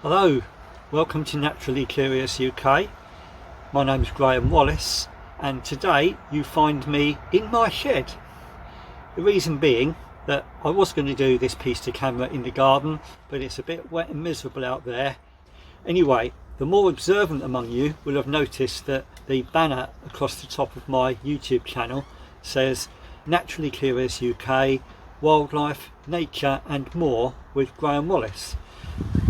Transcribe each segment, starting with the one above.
Hello, welcome to Naturally Curious UK. My name's Graham Wallace and today you find me in my shed. The reason being that I was going to do this piece to camera in the garden, but it's a bit wet and miserable out there. Anyway, the more observant among you will have noticed that the banner across the top of my YouTube channel says Naturally Curious UK, Wildlife, Nature and More with Graham Wallace.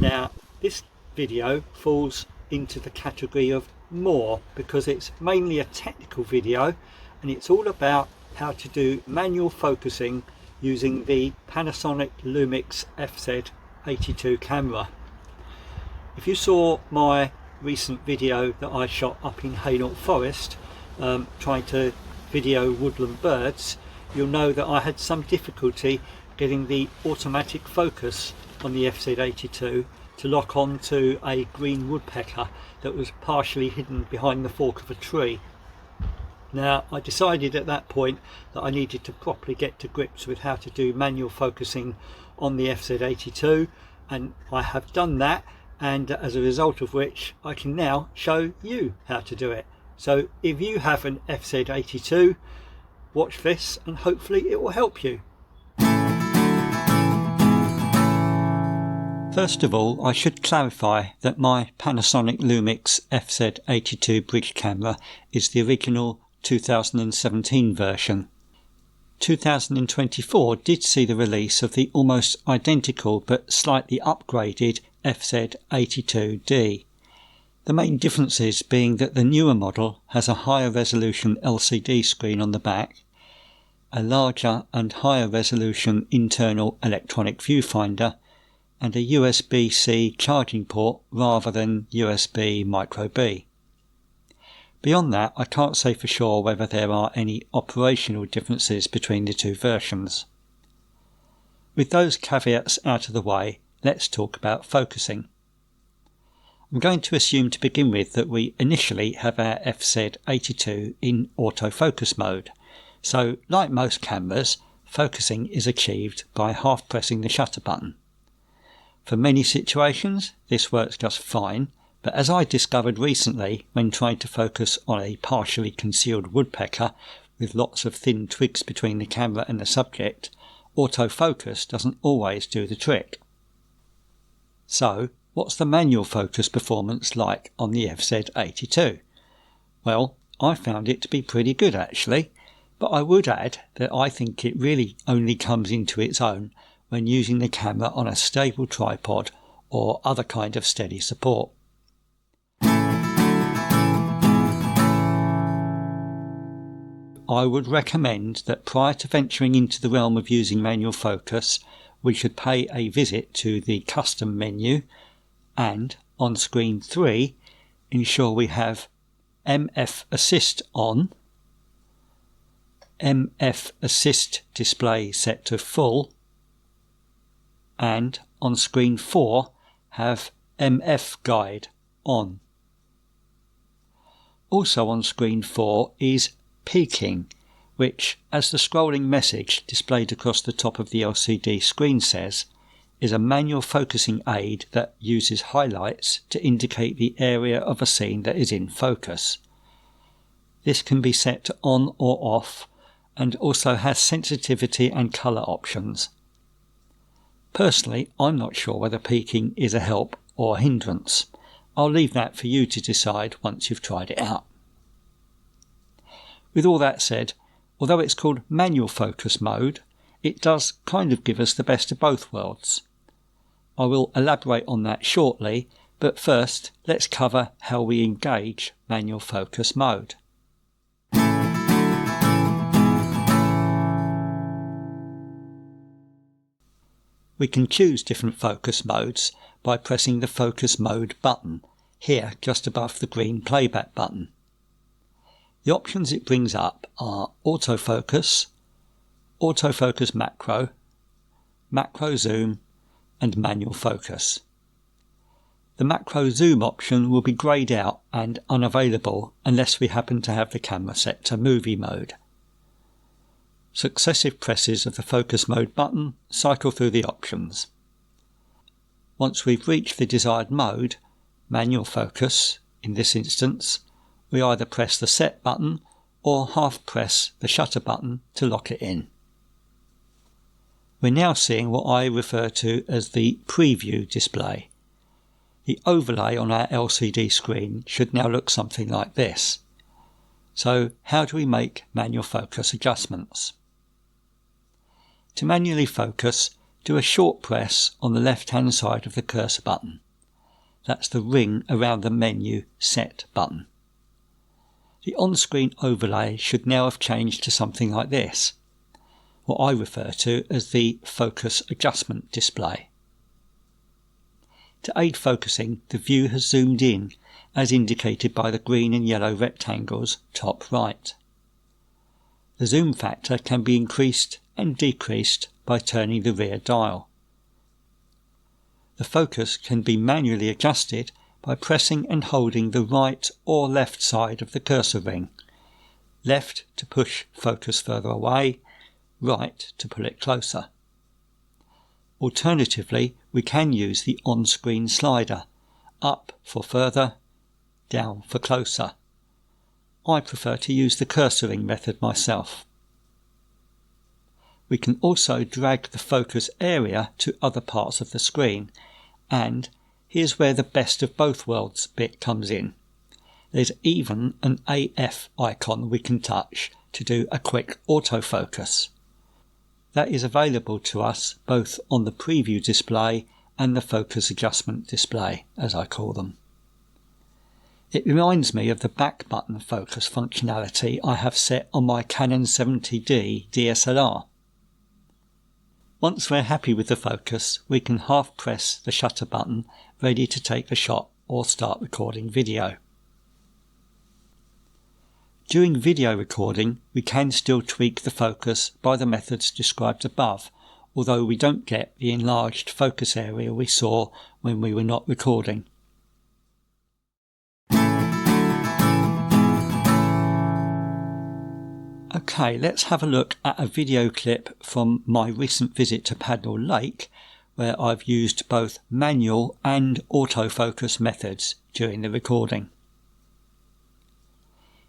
Now this video falls into the category of more because it's mainly a technical video and it's all about how to do manual focusing using the Panasonic Lumix FZ82 camera. If you saw my recent video that I shot up in Hainault Forest trying to video woodland birds, you'll know that I had some difficulty getting the automatic focus on the FZ82 to lock on to a green woodpecker that was partially hidden behind the fork of a tree. Now I decided at that point that I needed to properly get to grips with how to do manual focusing on the FZ82, and I have done that, and as a result of which I can now show you how to do it. So if you have an FZ82, watch this and hopefully it will help you. First of all, I should clarify that my Panasonic Lumix FZ82 bridge camera is the original 2017 version. 2024 did see the release of the almost identical but slightly upgraded FZ82D. The main differences being that the newer model has a higher resolution LCD screen on the back, a larger and higher resolution internal electronic viewfinder, and a USB-C charging port rather than USB micro B. Beyond that, I can't say for sure whether there are any operational differences between the two versions. With those caveats out of the way, let's talk about focusing. I'm going to assume to begin with that we initially have our FZ82 in autofocus mode, so like most cameras, focusing is achieved by half pressing the shutter button. For many situations this works just fine, but as I discovered recently when trying to focus on a partially concealed woodpecker with lots of thin twigs between the camera and the subject, autofocus doesn't always do the trick. So, what's the manual focus performance like on the FZ82? Well, I found it to be pretty good actually, but I would add that I think it really only comes into its own when using the camera on a stable tripod or other kind of steady support. I would recommend that prior to venturing into the realm of using manual focus, we should pay a visit to the custom menu and, on screen 3, ensure we have MF Assist on, MF Assist display set to full, and on screen 4 have MF Guide on. Also on screen 4 is peaking, which, as the scrolling message displayed across the top of the LCD screen says, is a manual focusing aid that uses highlights to indicate the area of a scene that is in focus. This can be set to on or off and also has sensitivity and colour options. Personally, I'm not sure whether peaking is a help or a hindrance. I'll leave that for you to decide once you've tried it out. With all that said, although it's called manual focus mode, it does kind of give us the best of both worlds. I will elaborate on that shortly, but first let's cover how we engage manual focus mode. We can choose different focus modes by pressing the focus mode button, here just above the green playback button. The options it brings up are autofocus, autofocus macro, macro zoom and manual focus. The macro zoom option will be greyed out and unavailable unless we happen to have the camera set to movie mode. Successive presses of the focus mode button cycle through the options. Once we've reached the desired mode, manual focus, in this instance, we either press the set button or half press the shutter button to lock it in. We're now seeing what I refer to as the preview display. The overlay on our LCD screen should now look something like this. So how do we make manual focus adjustments? To manually focus, do a short press on the left-hand side of the cursor button. That's the ring around the menu Set button. The on-screen overlay should now have changed to something like this, what I refer to as the focus adjustment display. To aid focusing, the view has zoomed in, as indicated by the green and yellow rectangles top right. The zoom factor can be increased and decreased by turning the rear dial. The focus can be manually adjusted by pressing and holding the right or left side of the cursor ring. Left to push focus further away, right to pull it closer. Alternatively, we can use the on-screen slider, up for further, down for closer. I prefer to use the cursoring method myself. We can also drag the focus area to other parts of the screen, and here's where the best of both worlds bit comes in. There's even an AF icon we can touch to do a quick autofocus. That is available to us both on the preview display and the focus adjustment display, as I call them. It reminds me of the back button focus functionality I have set on my Canon 70D DSLR. Once we're happy with the focus, we can half press the shutter button ready to take a shot or start recording video. During video recording, we can still tweak the focus by the methods described above, although we don't get the enlarged focus area we saw when we were not recording. Okay, let's have a look at a video clip from my recent visit to Padnell Lake, where I've used both manual and autofocus methods during the recording.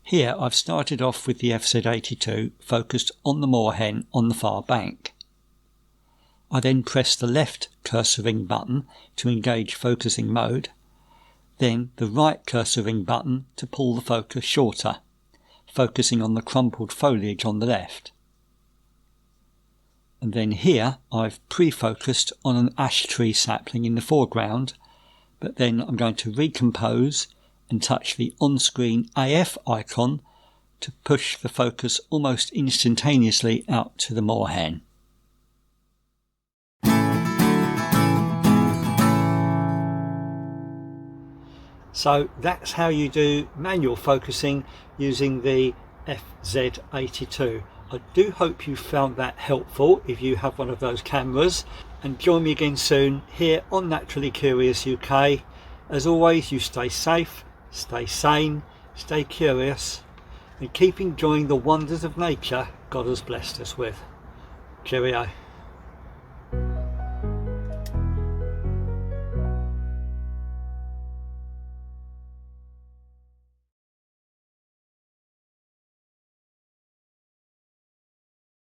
Here I've started off with the FZ82 focused on the moorhen on the far bank. I then press the left cursor ring button to engage focusing mode, then the right cursor ring button to pull the focus shorter, focusing on the crumpled foliage on the left. And then here I've pre-focused on an ash tree sapling in the foreground, but then I'm going to recompose and touch the on-screen AF icon to push the focus almost instantaneously out to the moorhen. So that's how you do manual focusing using the FZ82. I do hope you found that helpful if you have one of those cameras, and join me again soon here on Naturally Curious UK. As always, you stay safe, stay sane, stay curious, and keep enjoying the wonders of nature God has blessed us with. Cheerio.